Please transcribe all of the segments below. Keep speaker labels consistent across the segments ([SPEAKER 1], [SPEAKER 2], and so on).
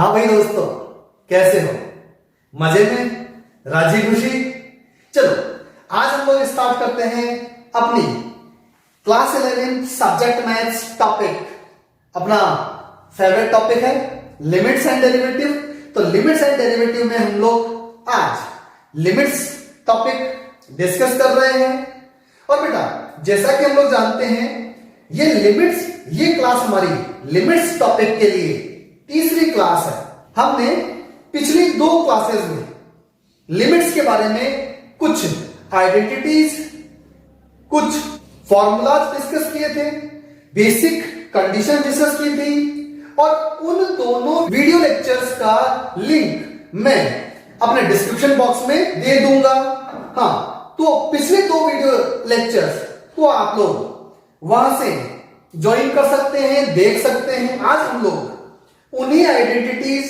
[SPEAKER 1] हाँ भाई दोस्तों, कैसे हो? मजे में, राजी खुशी। चलो आज हम लोग स्टार्ट करते हैं अपनी क्लास 11 सब्जेक्ट मैथ्स टॉपिक। अपना फेवरेट टॉपिक है लिमिट्स एंड डेरिवेटिव। तो लिमिट्स एंड डेरिवेटिव में हम लोग आज लिमिट्स टॉपिक डिस्कस कर रहे हैं। और बेटा जैसा कि हम लोग जानते हैं ये लिमिट्स, ये क्लास हमारी लिमिट्स टॉपिक के लिए तीसरी क्लास है। हमने पिछली दो क्लासेस में लिमिट्स के बारे में कुछ आइडेंटिटीज, कुछ फॉर्मूलाज डिस्कस किए थे, बेसिक कंडीशन डिस्कस की थी, और उन दोनों वीडियो लेक्चर्स का लिंक मैं अपने डिस्क्रिप्शन बॉक्स में दे दूंगा। हाँ, तो पिछले दो वीडियो लेक्चर्स को आप लोग वहां से ज्वाइन कर सकते हैं, देख सकते हैं। आज हम लोग उन्हीं आइडेंटिटीज,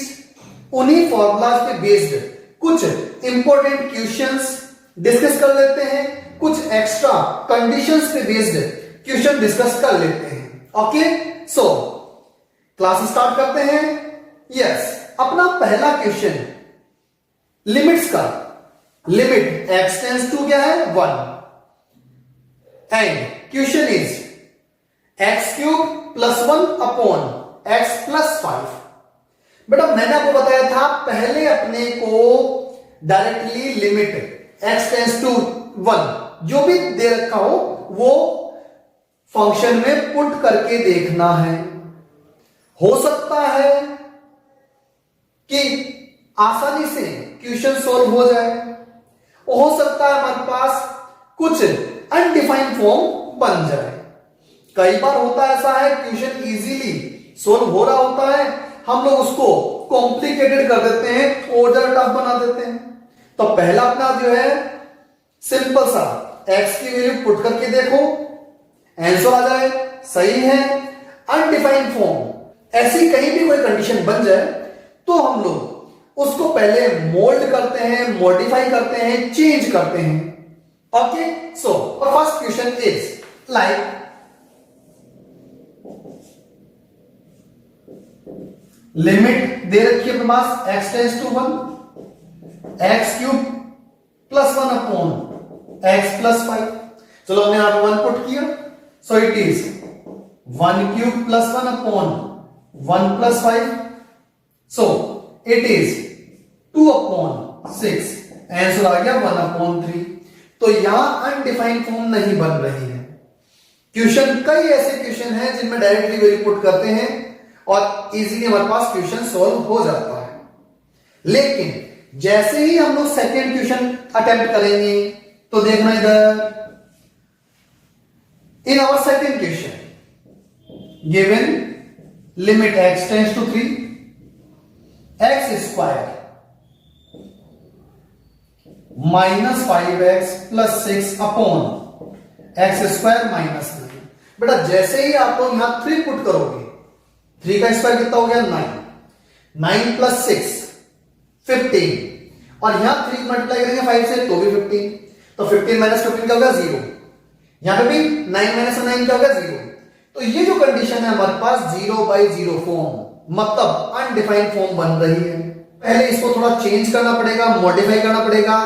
[SPEAKER 1] उन्हीं फॉर्मूलाज पे बेस्ड कुछ इंपॉर्टेंट क्वेश्चंस डिस्कस कर लेते हैं, कुछ एक्स्ट्रा कंडीशंस पे बेस्ड क्वेश्चन डिस्कस कर लेते हैं। ओके, सो क्लास स्टार्ट करते हैं। यस, अपना पहला क्वेश्चन लिमिट्स का, लिमिट x टेंड्स टू क्या है 1 and question is x cube plus 1 upon x plus 5। बेटा मैंने आपको बताया था पहले अपने को directly limit x tends to 1 जो भी दे रखा हो वो फंक्शन में पुट करके देखना है। हो सकता है कि आसानी से क्वेश्चन सॉल्व हो जाए, हो सकता है हमारे पास कुछ अनडिफाइंड फॉर्म बन जाए। कई बार होता ऐसा है क्वेश्चन इजीली सोल्व हो रहा होता है, हम लोग उसको कॉम्प्लिकेटेड कर देते हैं और ज्यादा टफ बना देते हैं। तो पहला अपना जो है सिंपल सा x की वैल्यू पुट करके देखो, आंसर आ जाए, सही है। अनडिफाइंड फॉर्म, ऐसी कहीं भी कोई कंडीशन बन जाए तो हम लोग उसको पहले मोल्ड करते हैं, मॉडिफाई करते हैं, चेंज करते हैं। Okay, so first question is like limit दे रखी है अपने पास x tends to 1 x cube plus 1 upon x plus 5। चलो हमने यहां पर 1 पुट किया, so it is 1 cube plus 1 upon 1 plus 5, so it is 2 upon 6, answer आ गया 1 अपॉन 3। तो यहां अनडिफाइंड फॉर्म नहीं बन रही है। क्वेश्चन, कई ऐसे क्वेश्चन हैं जिनमें डायरेक्टली वैल्यू पुट करते हैं और इजीली हमारे पास क्वेश्चन सॉल्व हो जाता है। लेकिन जैसे ही हम लोग सेकेंड क्वेश्चन अटेम्प्ट करेंगे तो देखना इधर, in our second question given limit x tends to 3 x square minus 5x plus 6 upon x square minus 3। बेटा जैसे ही आप लोग यहां 3 पुट करोगे, 3 का स्क्वायर कितना हो गया 9, 9 प्लस 6 15, और यहां 3 मल्टीप्लाई करेंगे 5 से तो भी 15, तो 15 माइनस 15 क्या होगा 0। यहां पे भी 9 माइनस 9 क्या होगा 0। तो ये जो कंडीशन है हमारे पास 0 बाई 0 फॉर्म, मतलब अनडिफाइंड फॉर्म बन रही है। पहले इसको थोड़ा चेंज करना पड़ेगा, मॉडिफाई करना पड़ेगा,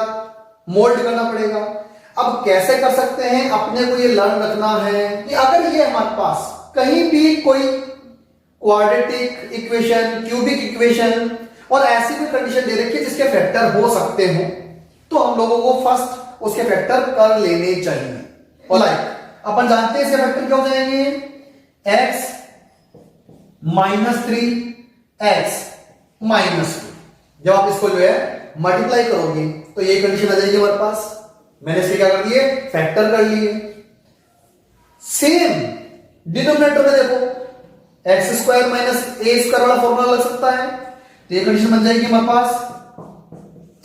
[SPEAKER 1] मोल्ड करना पड़ेगा। अब कैसे कर सकते हैं, अपने को ये लर्न रखना है कि अगर ये हमारे पास कहीं भी कोई क्वाड्रेटिक इक्वेशन, क्यूबिक इक्वेशन और ऐसी भी कंडीशन दे रखी है जिसके फैक्टर हो सकते हो, तो हम लोगों को फर्स्ट उसके फैक्टर कर लेने चाहिए। और लाइक अपन जानते हैं इसके फैक्टर क्या हो जाएंगे, x माइनस 3 x माइनस 2। जब आप इसको जो है मल्टीप्लाई करोगे तो ये कंडीशन आ जाएगी हमारे पास। मैंने इसके क्या कर दिए, फैक्टर कर लिए। सेम डिनोमिनेटर में देखो, एक्स स्क्वायर माइनस ए स्क्वायर वाला फॉर्मूला लग सकता है, तो ये कंडीशन बन जाएगी हमारे पास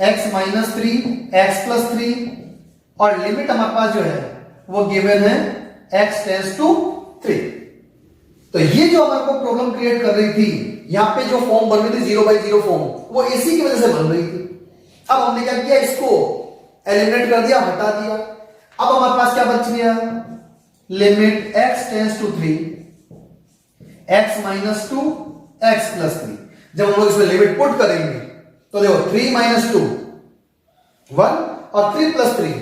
[SPEAKER 1] x माइनस 3 x प्लस 3, और लिमिट हमारे पास जो है वो गिवन है x टेंड्स टू 3। तो ये जो हमारे को प्रॉब्लम क्रिएट कर रही थी, यहां पे जो फॉर्म बन रही थी 0 बाई 0 फॉर्म, वो इसी की वजह से बन रही थी। अब हमने क्या किया, इसको एलिमिनेट कर दिया, हटा दिया। अब हमारे पास क्या बच गया, limit x tends to 3 x minus 2 x plus 3। जब हम लोग इसमें लिमिट पुट करेंगे तो देखो 3 माइनस 2 1 और 3 प्लस 3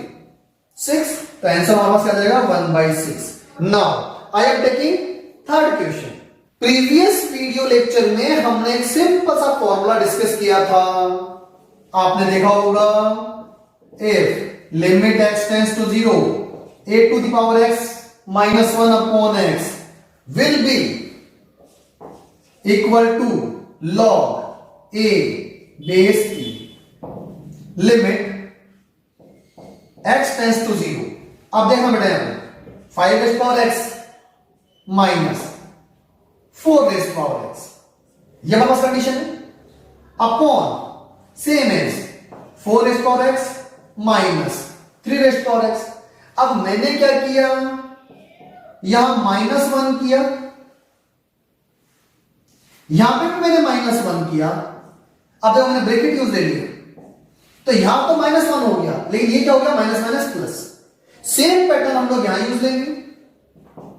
[SPEAKER 1] 6, तो आंसर हमारे पास क्या आ जाएगा 1/6। Now I am taking third question. Previous video lecture में हमने एक सिंपल सा फॉर्मूला डिस्कस किया था, आपने देखा होगा, if limit x tends to 0 a to the power x minus 1 upon x will be equal to log a base की लिमिट x टेंड्स टू 0। अब देखना बेटा यहां 5 raise power x minus 4 raise power x, ये हमारे पास condition है, upon same as 4 raise power x minus 3 raise power x। अब मैंने क्या किया, यहां -1 किया, यहां पे भी मैंने -1 किया। अब जब मैंने ब्रैकेट यूज ले लिया तो यहां तो -1 हो गया, लेकिन ये क्या हो गया minus minus plus. Same pattern हम लोग यहां यूज लेंगे,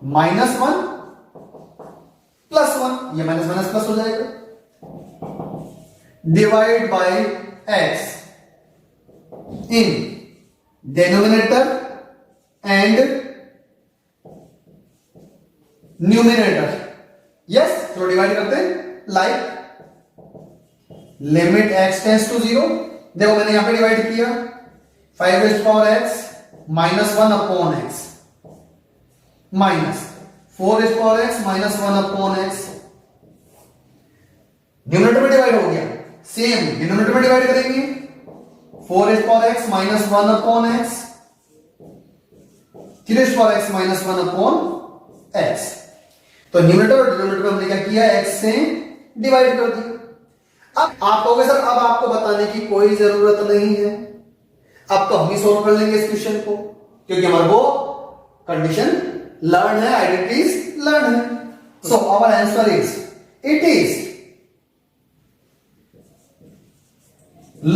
[SPEAKER 1] -1 +1, ये माइनस माइनस प्लस हो जाएगा, divide by x in denominator and numerator. Yes, तो डिवाइड करते हैं, like limit x tends to 0, देखो मैंने यहां पे डिवाइड किया 5 raise power x minus 1 upon x minus 4 raise power x minus 1 upon x। Numerator में डिवाइड हो गया, सेम डिनोमिनेटर में डिवाइड करेंगे 4 raise power x minus 1 upon x, 3 raise power x minus 1 upon x। तो numerator और denominator में हमने क्या किया, x से डिवाइड कर दिया। अब आप कहोगे सर अब आपको बताने की कोई जरूरत नहीं है, अब तो हम ही सॉल्व कर लेंगे इस क्वेश्चन को, क्योंकि हमारे को कंडीशन लर्न है, आइडेंटिटीज लर्न है। So our answer is, it is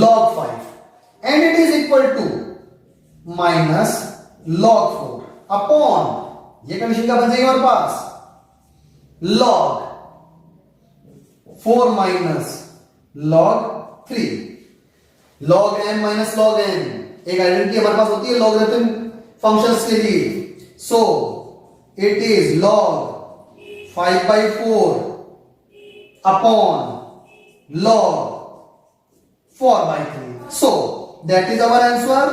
[SPEAKER 1] log 5 and it is equal to minus log 4 upon, ये कंडीशन क्या बन जाएगी हमारे पास, log 4 minus log 3, log m minus log n, एक आइडेंटिटी हमारे पास होती है लॉगरिथम फंक्शंस के लिए। So it is log 5/4 upon log 4/3। So that is our answer.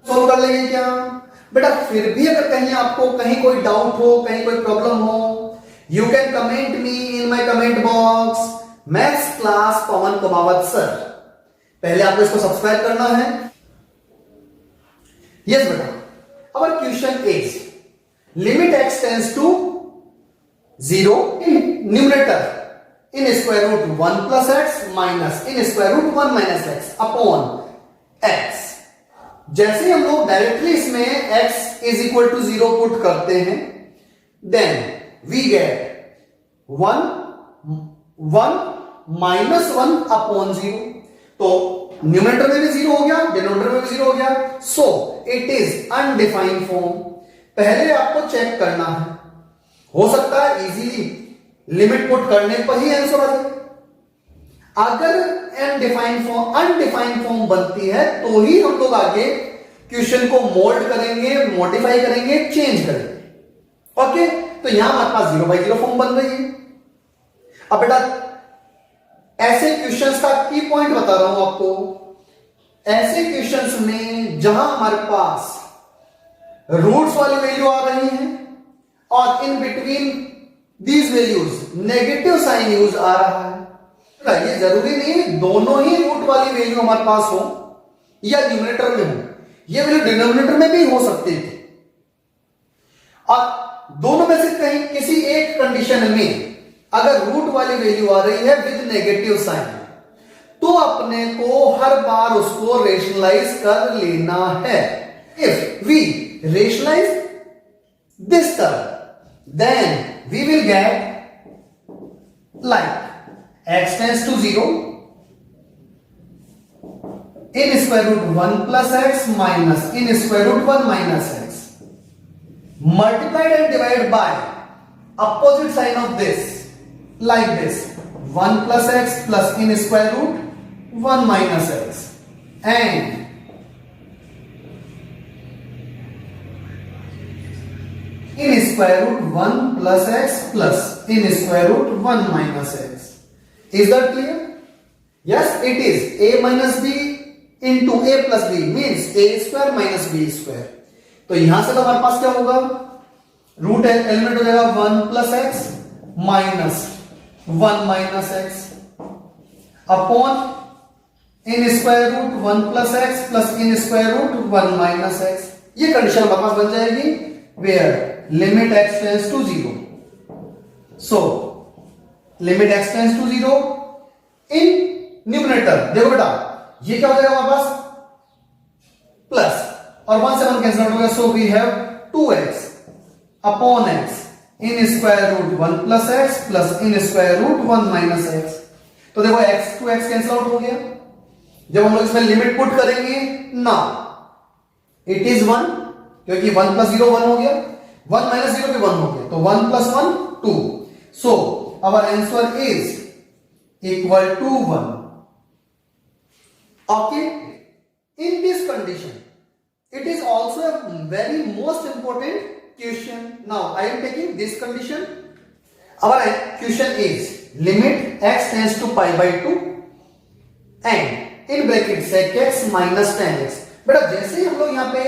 [SPEAKER 1] Solve कर लेंगे क्या बेटा? फिर भी अगर कहीं आपको कहीं कोई डाउट हो, कहीं कोई प्रॉब्लम हो, you can comment me in my comment box, maths class Pawan Kumawat sir. पहले आपको इसको सब्सक्राइब करना है। यस बेटा, our question is limit x tends to 0 in numerator in square root 1 plus x minus in square root 1 minus x upon x। जैसे हम लोग directly इसमें x is equal to 0 put करते हैं, then we get 1 minus 1 upon 0। तो numerator में भी 0 हो गया, डिनोमिनेटर में भी 0 हो गया। सो इट इज अनडिफाइंड फॉर्म। पहले आपको चेक करना है, हो सकता है इजीली लिमिट पुट करने पर ही आंसर आ जाए। अगर अनडिफाइंड फॉर्म बनती है तो ही हम लोग आगे क्वेश्चन को मोल्ड करेंगे, मॉडिफाई करेंगे, चेंज करेंगे। ओके, तो यहां हमारे पास 0/0 फॉर्म बन रही है। अब बेटा ऐसे क्वेश्चंस का की पॉइंट बता रहा हूं आपको, ऐसे क्वेश्चंस में जहां हमारे पास रूट्स वाली वैल्यू आ रही है और in between these values negative sign use आ रहा है, ये जरूरी नहीं दोनों ही रूट वाली वैल्यू हमारे पास हो या न्यूमरेटर में हो, ये वैल्यू डिनोमिनेटर में भी हो सकती थी। और दोनों में से कहीं किसी एक कंडीशन में अगर रूट वाली वैल्यू आ रही है विद नेगेटिव साइन, तो अपने को हर बार उसको रेशनलाइज कर लेना है। If we rationalise this term, then we will get like x tends to 0 in square root 1 plus x minus in square root 1 minus x multiplied and divided by opposite sign of this, like this 1 plus x plus in square root 1 minus x and in square root 1 plus x plus in square root 1 minus x. Is that clear? Yes, it is. A minus b into a plus b means a square minus b square. तो यहां से तो हमारे पास क्या होगा, root element हो जाएगा 1 plus x minus 1 minus x upon in square root 1 plus x plus in square root 1 minus x. ये कंडीशन हमारे पास बन जाएगी where limit x tends to 0. So limit x tends to 0 in numerator. देखो बेटा ये क्या हो जाएगा हमारे पास प्लस और 1 से 1 कैंसिल आउट हो गया. So we have 2x upon x in square root 1 plus x plus in square root 1 minus x. तो देखो x to x cancel out हो गया. जब हम लोग इसमें लिमिट पुट करेंगे ना इट इज 1 क्योंकि 1 प्लस 0 1 हो गया, 1 minus 0 भी 1 हो गया, तो 1 plus 1 2. So our answer is equal to 1. Okay, in this condition it is also a very most important question. Now I am taking this condition. Our question is limit x tends to pi by 2 and in bracket sec x minus tan x. बेटा जैसे ही हम लोग यहां पे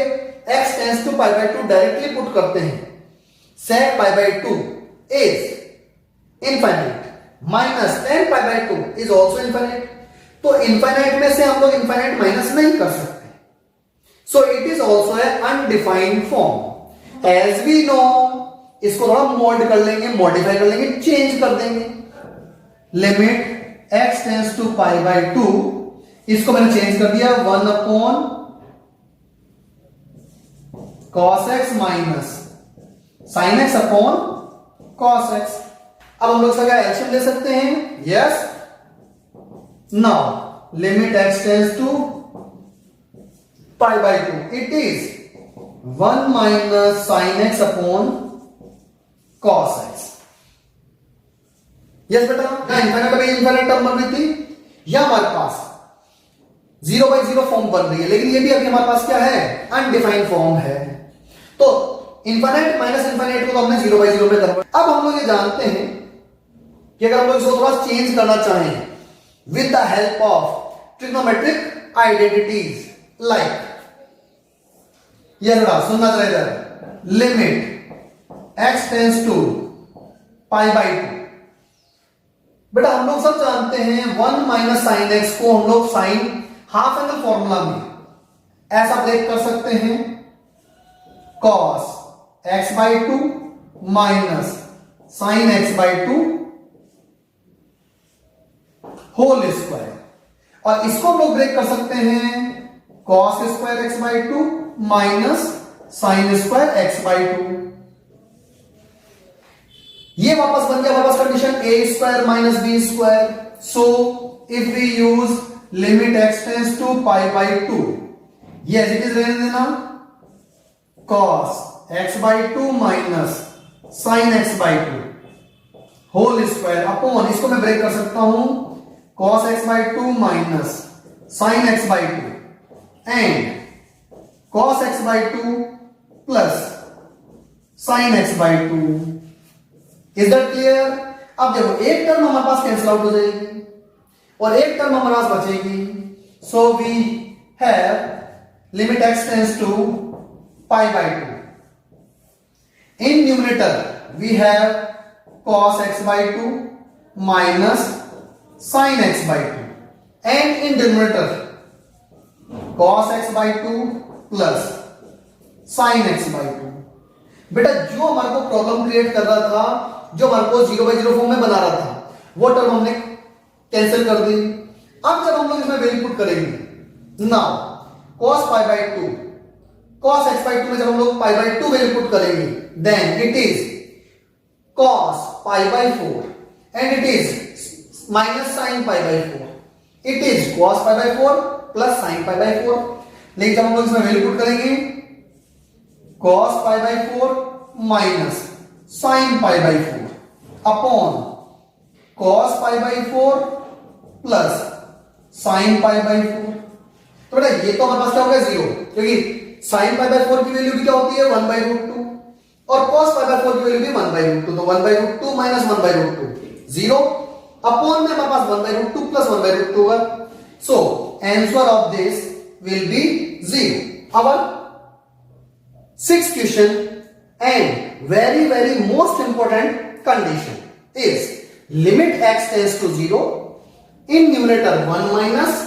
[SPEAKER 1] x tends to pi by 2 directly put करते हैं, sec pi by 2 is infinite minus tan pi by 2 is also infinite. तो infinite में से हम लोग infinite माइनस नहीं कर सकते. So it is also a undefined form. As we know, इसको थोड़ा मोल्ड कर लेंगे, मॉडिफाई कर लेंगे, चेंज कर देंगे. Limit x tends to pi by 2, इसको मैंने चेंज कर दिया 1 upon cos x minus sin x upon cos x. अब हम लोग इसका क्या एलसीएम ले सकते हैं? Yes. Now limit x tends to pi by 2, इट is 1 minus sin x upon cos x. Yes बेटा, इनफाइनाइट टर्म बन रही थी, या हमारे पास 0 by 0 फॉर्म बन रही है, लेकिन ये भी अभी हमारे पास क्या है, अनडिफाइंड फॉर्म है. तो इनफाइनाइट माइनस इनफाइनाइट को तो हमने 0 by 0 में कन्वर्ट. अब हम लोग ये जानते हैं कि अगर हम लोग इसको थोड़ा चेंज करना चाहें with the help of trigonometric identities, like ये थोड़ा सुनना चाहिए, limit x tends to pi by 2. बेटा हम लोग सब जानते हैं 1 माइनस साइन एक्स को हम लोग साइन हाफ एंगल फॉर्मूला में ऐसा ब्रेक कर सकते हैं, cos x by 2 minus sin x by 2 whole square. और इसको हम लोग ब्रेक कर सकते हैं cos square x by 2 minus sin square x by 2. ये वापस बन गया वापस कंडीशन a square minus b square. So if we use limit x tends to pi by 2, ये एज इट इज रहने देना, cos x by 2 minus sin x by 2 whole square upon, इसको मैं ब्रेक कर सकता हूं cos x by 2 minus sin x by 2 and cos x by 2 plus sin x by 2. Is that clear? अब देखो एक टर्म हमारे पास कैंसिल आउट हो जाएगी और एक टर्म हमारे पास बचेगी. So we have limit x tends to pi by 2. In numerator we have cos x by 2 minus sin x by 2 and in denominator cos x by 2 plus sin x by 2. बेटा जो हमारे को problem create कर रहा था, जो हमारे को 0 by 0 फॉर्म में बना रहा था, वो टर्म हमने कैंसिल कर दी. अब जब हम लोग इसमें वैल्यू पुट करेंगे, now cos pi by 2, cos x by 2 में जब हम लोग pi by 2 वैल्यू पुट करेंगे, then it is cos pi by 4 and it is minus sin pi by 4. It is cos pi by 4 plus sin pi by 4. लेकिन जब हम लोग इसमें वैल्यू पुट करेंगे cos pi by 4 minus sin pi by 4 upon cos pi by 4 plus sin pi by 4। तो बेटा ये तो हमारे पास क्या हो गया 0, क्योंकि sin पाई बाई 4 की वैल्यू भी क्या होती है 1 बाई रूट 2 और cos पाई बाई 4 की वैल्यू भी 1 बाई रूट 2, तो 1 by root 2 minus 1 by root 2 0 upon में हमारे पास 1 by root 2 plus 1 by root 2 होगा। So answer of this will be 0। our sixth question and very most important condition is limit x tends to 0 in numerator 1 minus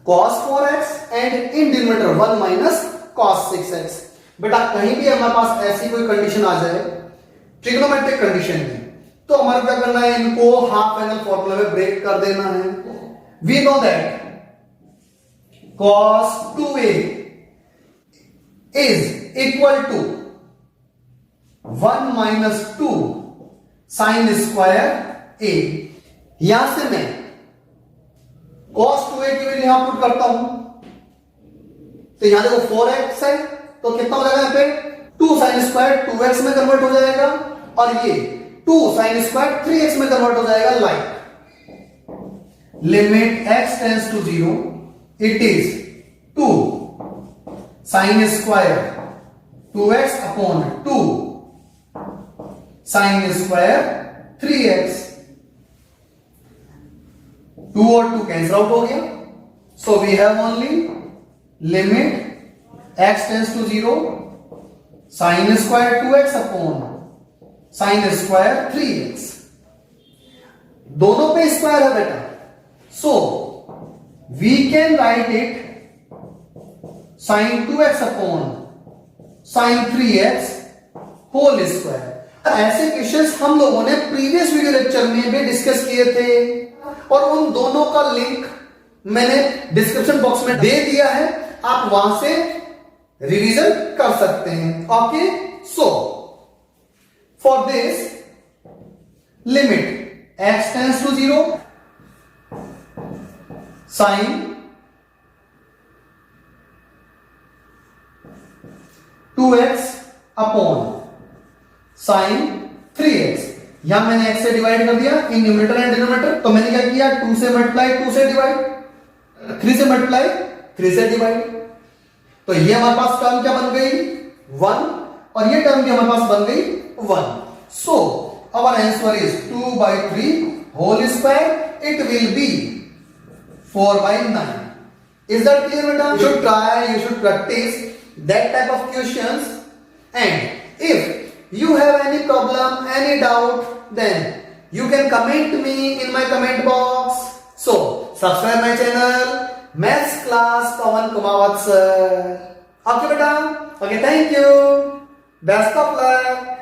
[SPEAKER 1] cos 4x and in denominator 1 minus cos 6x। बेटा कहीं भी हमारे पास ऐसी कोई condition आ जाए trigonometric condition में, तो हमारे क्या करना है, इनको हाफ एंगल फॉर्मूला में ब्रेक कर देना है। We know that cos 2a is equal to 1 minus 2 sin square a। यहां से मैं cos 2a की वैल्यू यहां पुट करता हूं, तो यहां देखो 4x है तो कितना हो जाएगा, यहां पे 2 sin स्क्वायर 2x में कन्वर्ट हो जाएगा और ये 2 sin स्क्वायर 3x में कन्वर्ट हो जाएगा। Like limit x tends to 0 it is 2 sin square 2x upon 2 sin square 3x। 2 और 2 कैंसिल आउट हो गया, so we have only limit x tends to 0 sin square 2x upon sin square 3x। दोनों पे square है बेटा, so we can write it sin 2x upon sin 3x whole square. ऐसे questions हम लोगों ने प्रीवियस वीडियो लेक्चर में भी डिस्कस किए थे और उन दोनों का लिंक मैंने डिस्क्रिप्शन बॉक्स में दे दिया है, आप वहां से रिवीजन कर सकते हैं। Okay, so for this limit x tends to 0 sin 2x upon sin 3x। यहां मैंने x से डिवाइड कर दिया इन न्यूमरेटर एंड डिनोमिनेटर, तो मैंने क्या किया 2 से मल्टीप्लाई 2 से डिवाइड, 3 से मल्टीप्लाई 3 से डिवाइड, तो ये हमारे पास टर्म क्या बन गई 1 और ये टर्म भी हमारे पास बन गई 1। So our answer is 2 by 3 whole square, it will be 4 by 9। Is that clear, beta? You should try, you should practice that type of questions, and if you have any problem, any doubt, then you can comment me in my comment box. So subscribe my channel Maths Class Pawan Kumawat sir. Okay beta, okay, thank you, best of luck.